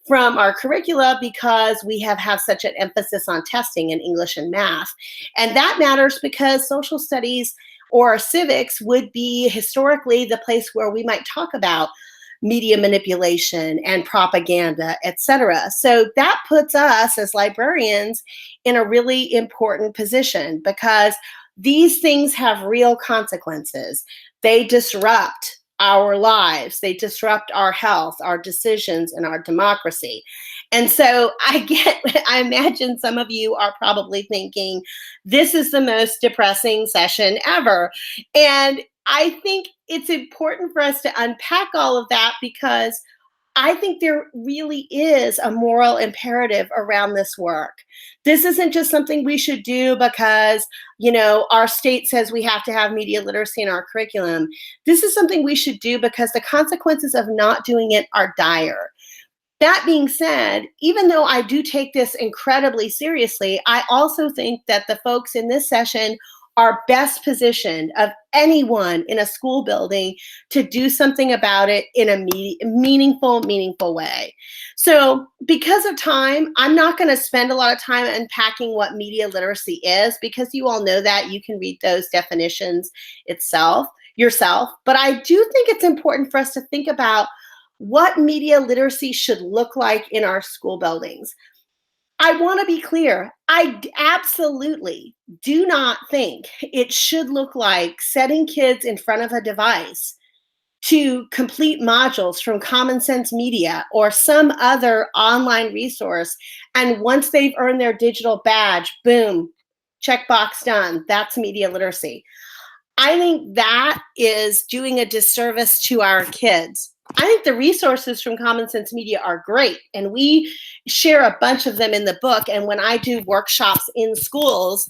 from our curricula because we have such an emphasis on testing in English and math. And that matters because social studies or civics would be historically the place where we might talk about media manipulation and propaganda, etc. So that puts us as librarians in a really important position because these things have real consequences. They disrupt our lives. They disrupt our health, our decisions, and our democracy. And so I imagine some of you are probably thinking, this is the most depressing session ever. And I think it's important for us to unpack all of that because I think there really is a moral imperative around this work. This isn't just something we should do because, our state says we have to have media literacy in our curriculum. This is something we should do because the consequences of not doing it are dire. That being said, even though I do take this incredibly seriously, I also think that the folks in this session are best positioned of anyone in a school building to do something about it in a meaningful way. So because of time, I'm not going to spend a lot of time unpacking what media literacy is, because you all know that. You can read those definitions yourself. But I do think it's important for us to think about what media literacy should look like in our school buildings. I want to be clear. I absolutely do not think it should look like setting kids in front of a device to complete modules from Common Sense Media or some other online resource. And once they've earned their digital badge, boom, checkbox done. That's media literacy. I think that is doing a disservice to our kids. I think the resources from Common Sense Media are great, and we share a bunch of them in the book. And when I do workshops in schools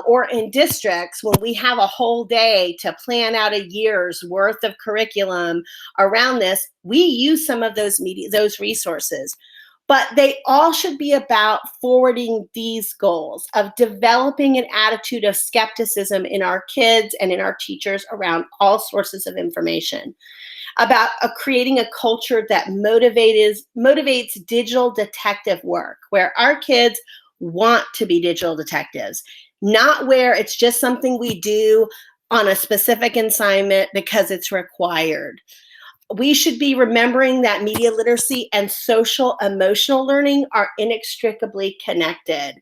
or in districts, when we have a whole day to plan out a year's worth of curriculum around this, we use some of those resources. But they all should be about forwarding these goals of developing an attitude of skepticism in our kids and in our teachers around all sources of information, about creating a culture that motivates digital detective work, where our kids want to be digital detectives, not where it's just something we do on a specific assignment because it's required. We should be remembering that media literacy and social emotional learning are inextricably connected.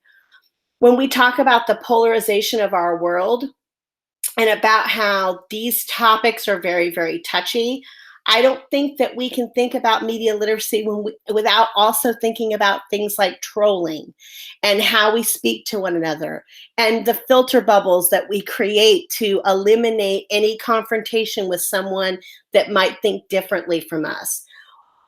When we talk about the polarization of our world and about how these topics are very, very touchy, I don't think that we can think about media literacy without also thinking about things like trolling and how we speak to one another and the filter bubbles that we create to eliminate any confrontation with someone that might think differently from us.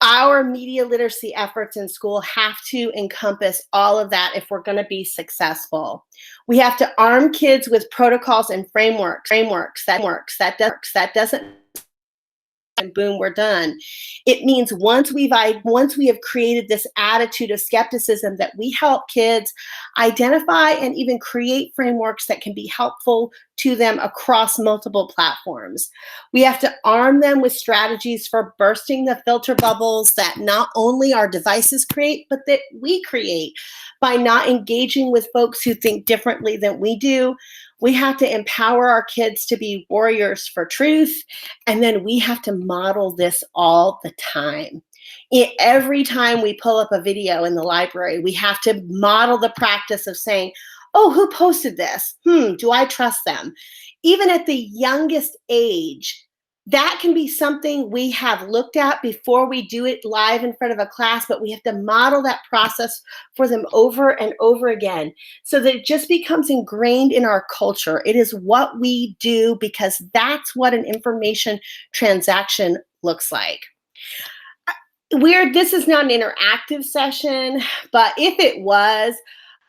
Our media literacy efforts in school have to encompass all of that if we're going to be successful. We have to arm kids with protocols and frameworks that doesn't and boom, we're done. It means once we have created this attitude of skepticism, that we help kids identify and even create frameworks that can be helpful to them across multiple platforms. We have to arm them with strategies for bursting the filter bubbles that not only our devices create, but that we create by not engaging with folks who think differently than we do. We have to empower our kids to be warriors for truth. And then we have to model this all the time. Every time we pull up a video in the library, we have to model the practice of saying, oh, who posted this? Do I trust them? Even at the youngest age, that can be something we have looked at before we do it live in front of a class, but we have to model that process for them over and over again so that it just becomes ingrained in our culture. It is what we do because that's what an information transaction looks like. This is not an interactive session, but if it was,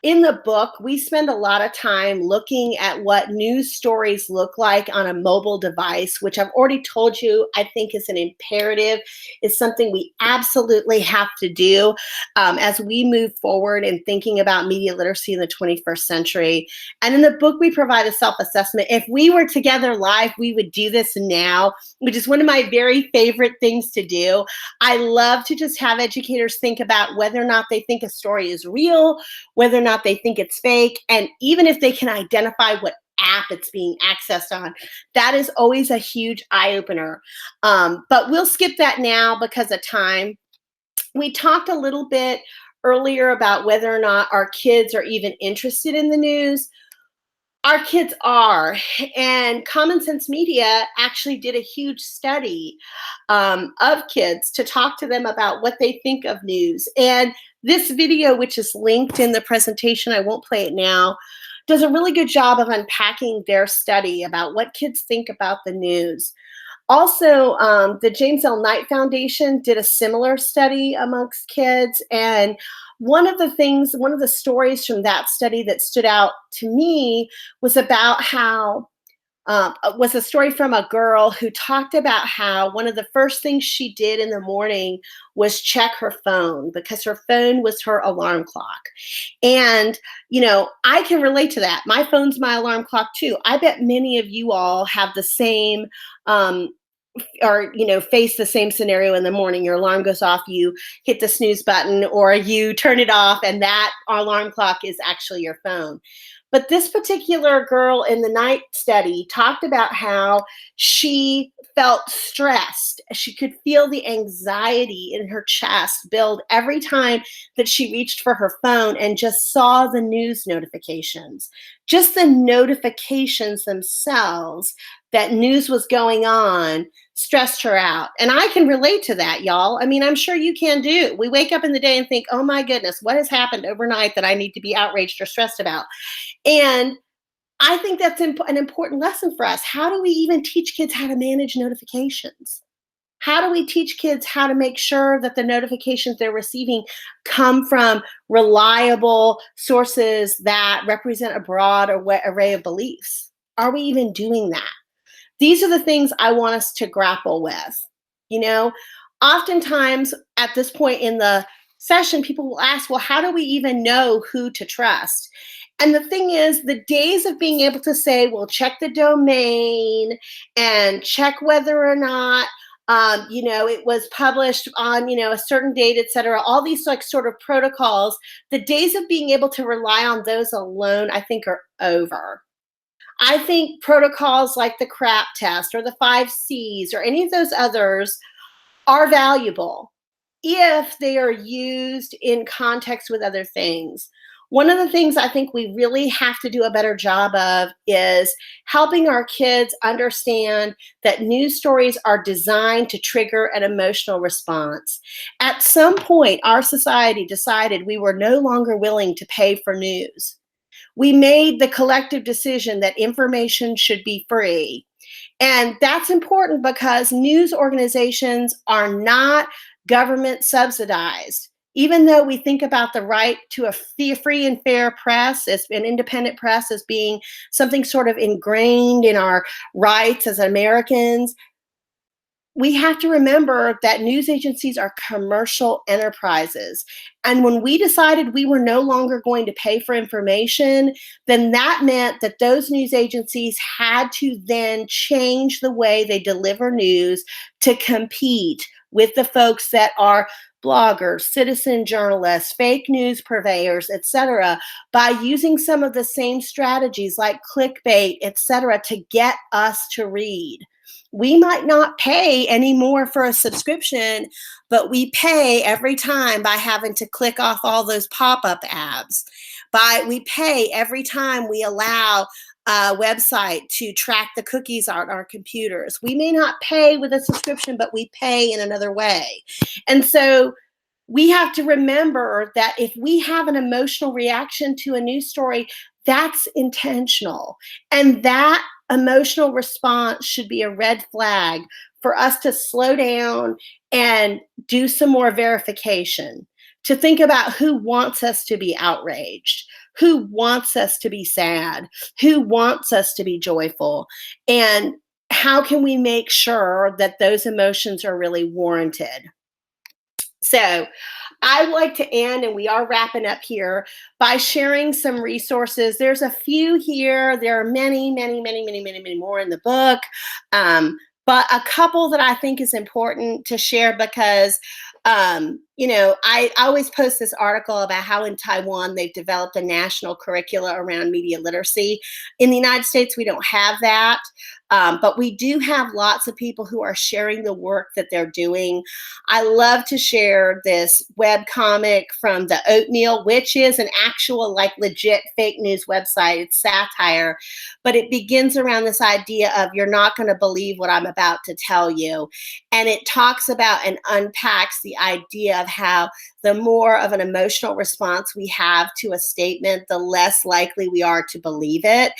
in the book, we spend a lot of time looking at what news stories look like on a mobile device, which I've already told you I think is an imperative, is something we absolutely have to do as we move forward in thinking about media literacy in the 21st century. And in the book, we provide a self-assessment. If we were together live, we would do this now, which is one of my very favorite things to do. I love to just have educators think about whether or not they think a story is real, whether or not they think it's fake, and even if they can identify what app it's being accessed on. That is always a huge eye-opener. But we'll skip that now because of time. We talked a little bit earlier about whether or not our kids are even interested in the news. Our kids are, and Common Sense Media actually did a huge study of kids to talk to them about what they think of news. And this video, which is linked in the presentation, I won't play it now, does a really good job of unpacking their study about what kids think about the news. Also, the James L. Knight Foundation did a similar study amongst kids, and one of the stories from that study that stood out to me was about how was a story from a girl who talked about how one of the first things she did in the morning was check her phone because her phone was her alarm clock. And, I can relate to that. My phone's my alarm clock too. I bet many of you all have the same or face the same scenario in the morning. Your alarm goes off, you hit the snooze button, or you turn it off, and that alarm clock is actually your phone. But this particular girl in the night study talked about how she felt stressed. She could feel the anxiety in her chest build every time that she reached for her phone and just saw the news notifications. Just the notifications themselves that news was going on stressed her out. And I can relate to that, y'all. I mean, I'm sure you can do. We wake up in the day and think, oh my goodness, what has happened overnight that I need to be outraged or stressed about? And I think that's an important lesson for us. How do we even teach kids how to manage notifications? How do we teach kids how to make sure that the notifications they're receiving come from reliable sources that represent a broad array of beliefs? Are we even doing that? These are the things I want us to grapple with. Oftentimes at this point in the session, people will ask, well, how do we even know who to trust? And the thing is, the days of being able to say, well, check the domain and check whether or not, it was published on, a certain date, et cetera, all these sort of protocols, the days of being able to rely on those alone, I think are over. I think protocols like the CRAP test or the 5 C's or any of those others are valuable if they are used in context with other things. One of the things I think we really have to do a better job of is helping our kids understand that news stories are designed to trigger an emotional response. At some point, our society decided we were no longer willing to pay for news. We made the collective decision that information should be free. And that's important because news organizations are not government subsidized. Even though we think about the right to a free and fair press, as an independent press, as being something sort of ingrained in our rights as Americans, we have to remember that news agencies are commercial enterprises. And when we decided we were no longer going to pay for information, then that meant that those news agencies had to then change the way they deliver news to compete with the folks that are bloggers, citizen journalists, fake news purveyors, et cetera, by using some of the same strategies like clickbait, et cetera, to get us to read. We might not pay any more for a subscription, but we pay every time by having to click off all those pop-up ads. We pay every time we allow a website to track the cookies on our computers. We may not pay with a subscription, but we pay in another way. And so we have to remember that if we have an emotional reaction to a news story, that's intentional. And that emotional response should be a red flag for us to slow down and do some more verification, to think about who wants us to be outraged, who wants us to be sad, who wants us to be joyful, and how can we make sure that those emotions are really warranted. So I would like to end, and we are wrapping up here, by sharing some resources. There's a few here. There are many, many, many, many, many, many more in the book. But a couple that I think is important to share because, I always post this article about how in Taiwan they've developed a national curricula around media literacy. In the United States, we don't have that. But we do have lots of people who are sharing the work that they're doing. I love to share this web comic from the Oatmeal, which is an actual, legit fake news website. It's satire, but it begins around this idea of you're not going to believe what I'm about to tell you. And it talks about and unpacks the idea of how the more of an emotional response we have to a statement, the less likely we are to believe it.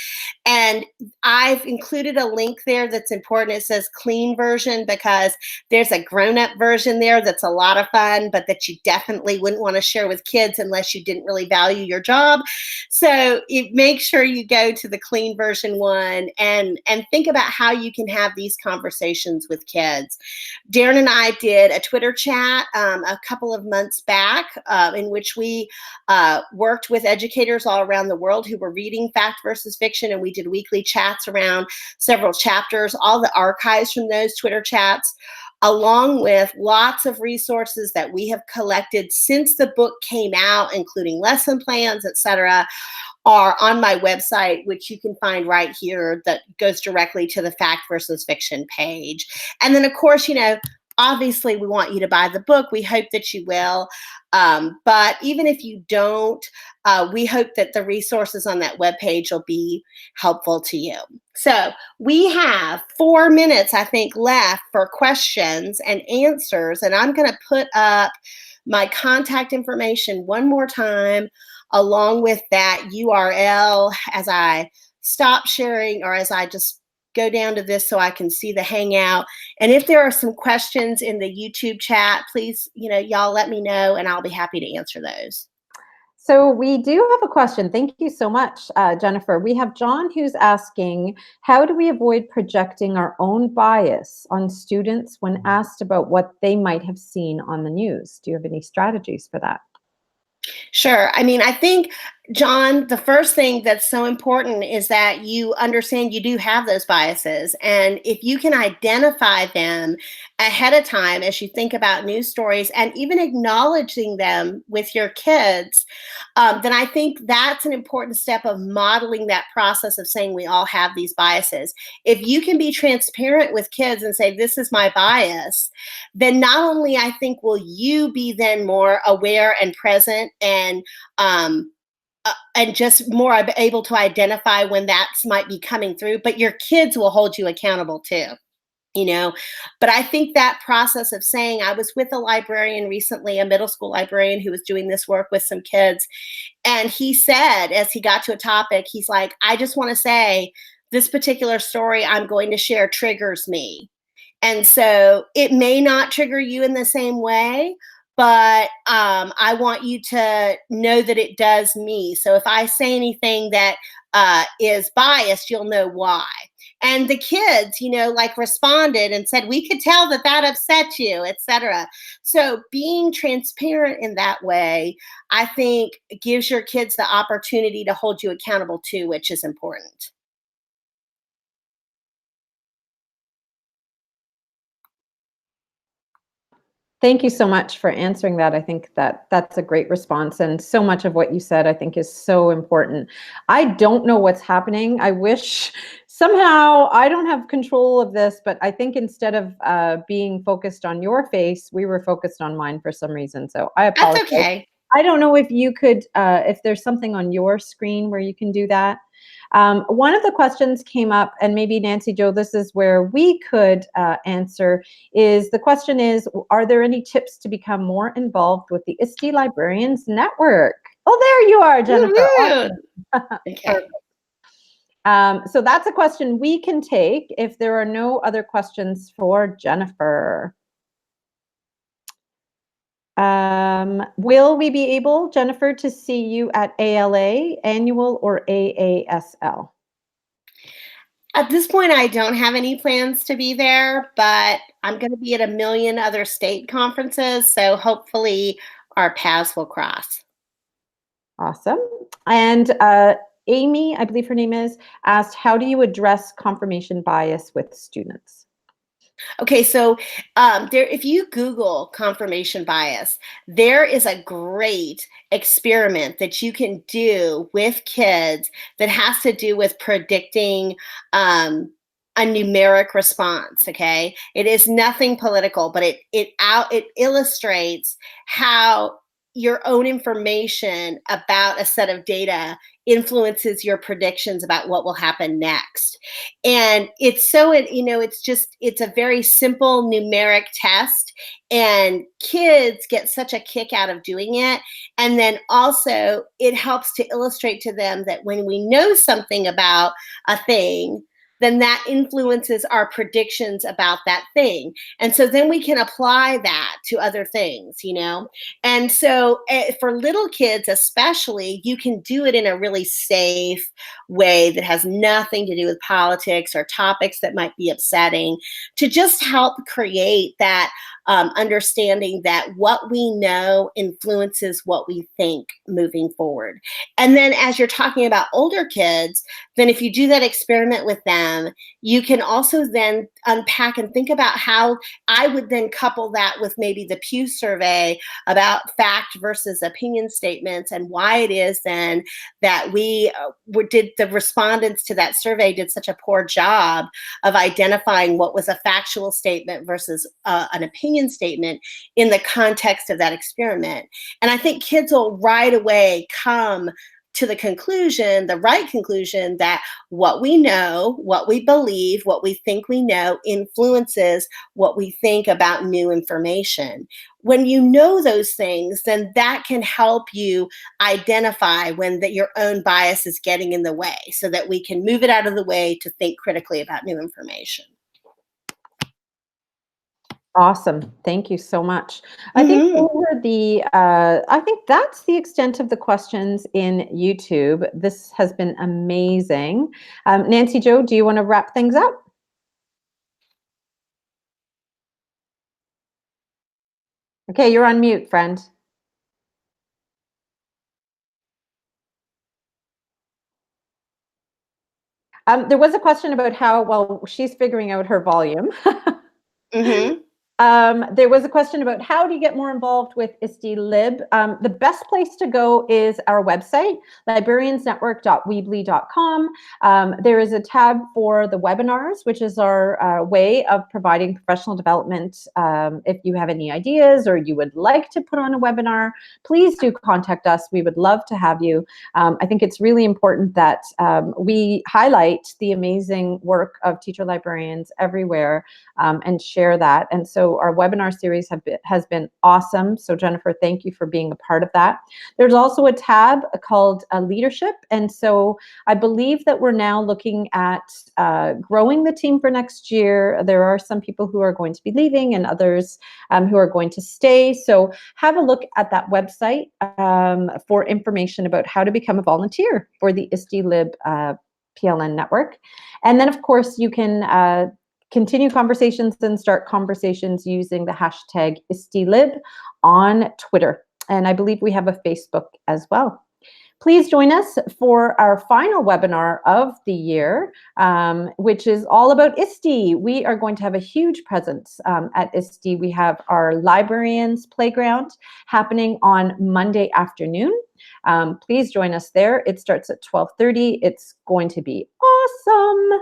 And I've included a link link there that's important. It says clean version because there's a grown-up version there that's a lot of fun, but that you definitely wouldn't want to share with kids unless you didn't really value your job. So make sure you go to the clean version one and think about how you can have these conversations with kids. Darren and I did a Twitter chat a couple of months back in which we worked with educators all around the world who were reading fact versus fiction, and we did weekly chats around several chapters. All the archives from those Twitter chats, along with lots of resources that we have collected since the book came out, including lesson plans, etc., are on my website, which you can find right here, that goes directly to the fact versus fiction page. And then, of course, obviously we want you to buy the book. We hope that you will. But even if you don't, we hope that the resources on that webpage will be helpful to you. So we have 4 minutes, I think, left for questions and answers. And I'm going to put up my contact information one more time, along with that URL as I stop sharing, or as I just go down to this so I can see the Hangout. And if there are some questions in the YouTube chat, please, y'all let me know and I'll be happy to answer those. So we do have a question. Thank you so much, Jennifer. We have John who's asking, how do we avoid projecting our own bias on students when asked about what they might have seen on the news? Do you have any strategies for that? Sure. I mean, I think, John, the first thing that's so important is that you understand you do have those biases. And if you can identify them ahead of time as you think about news stories, and even acknowledging them with your kids, then I think that's an important step of modeling that process of saying we all have these biases. If you can be transparent with kids and say, this is my bias, then not only I think will you be then more aware and present and just more able to identify when that might be coming through, but your kids will hold you accountable too. But I think that process of saying, I was with a librarian recently, a middle school librarian who was doing this work with some kids. And he said, as he got to a topic, he's like, I just want to say this particular story I'm going to share triggers me. And so it may not trigger you in the same way, but I want you to know that it does me. So if I say anything that is biased, you'll know why. And the kids, responded and said, we could tell that upset you, etc. So being transparent in that way, I think, gives your kids the opportunity to hold you accountable too, which is important. Thank you so much for answering that. I think that's a great response. And so much of what you said, I think, is so important. I don't know what's happening. I wish somehow I don't have control of this, but I think instead of being focused on your face, we were focused on mine for some reason. So I apologize. That's okay. I don't know if you could, if there's something on your screen where you can do that. One of the questions came up, and maybe Nancy Jo, this is where we could answer, is the question is, are there any tips to become more involved with the ISTE Librarians Network? Oh, there you are, Jennifer. Awesome. Okay. So that's a question we can take if there are no other questions for Jennifer. Will we be able, Jennifer, to see you at ALA annual or AASL? At this point, I don't have any plans to be there, but I'm going to be at a million other state conferences, so hopefully our paths will cross. Awesome. And Amy, I believe her name is, asked, how do you address confirmation bias with students? Okay, so if you Google confirmation bias, there is a great experiment that you can do with kids that has to do with predicting a numeric response. Okay, it is nothing political, but it illustrates how your own information about a set of data influences your predictions about what will happen next. And it's so, it's a very simple numeric test, and kids get such a kick out of doing it. And then also it helps to illustrate to them that when we know something about a thing, then that influences our predictions about that thing. And so then we can apply that to other things, you know? And so for little kids especially, you can do it in a really safe way that has nothing to do with politics or topics that might be upsetting, to just help create that understanding that what we know influences what we think moving forward. And then as you're talking about older kids, then if you do that experiment with them, you can also then unpack and think about how I would then couple that with maybe the Pew survey about fact versus opinion statements, and why it is then that we did, the respondents to that survey did such a poor job of identifying what was a factual statement versus an opinion statement in the context of that experiment. And I think kids will right away come to the conclusion, the right conclusion, that what we know, what we believe, what we think we know influences what we think about new information. When you know those things, then that can help you identify when your own bias is getting in the way, so that we can move it out of the way to think critically about new information. Awesome. Thank you so much. I think I think that's the extent of the questions in YouTube. This has been amazing. Nancy Jo, do you want to wrap things up? Okay, you're on mute, friend. There was a question about how, well, she's figuring out her volume. There was a question about how do you get more involved with ISTE Lib. The best place to go is our website, librariansnetwork.weebly.com. There is a tab for the webinars, which is our way of providing professional development. If you have any ideas or you would like to put on a webinar, please do contact us. We would love to have you. I think it's really important that we highlight the amazing work of teacher librarians everywhere and share that. And so our webinar series has been awesome. So Jennifer, thank you for being a part of that. There's also a tab called leadership. And so I believe that we're now looking at growing the team for next year. There are some people who are going to be leaving and others who are going to stay. So have a look at that website for information about how to become a volunteer for the ISTE Lib PLN network. And then of course you can continue conversations and start conversations using the hashtag ISTELib on Twitter. And I believe we have a Facebook as well. Please join us for our final webinar of the year, which is all about ISTE. We are going to have a huge presence at ISTE. We have our Librarians Playground happening on Monday afternoon. Please join us there. It starts at 12:30. It's going to be awesome.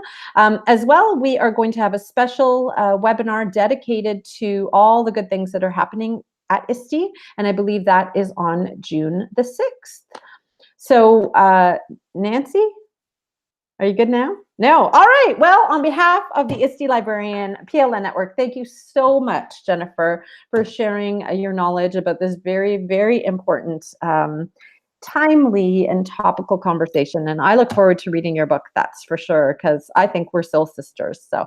As well, we are going to have a special webinar dedicated to all the good things that are happening at ISTE, and I believe that is on June the 6th. So, Nancy, are you good now? No. All right. Well, on behalf of the ISTE Librarian PLN Network, thank you so much, Jennifer, for sharing your knowledge about this very, very important, timely and topical conversation. And I look forward to reading your book, that's for sure, because I think we're soul sisters. So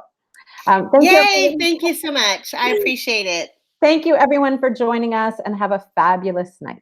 thank you so much. I appreciate it. Thank you, everyone, for joining us, and have a fabulous night.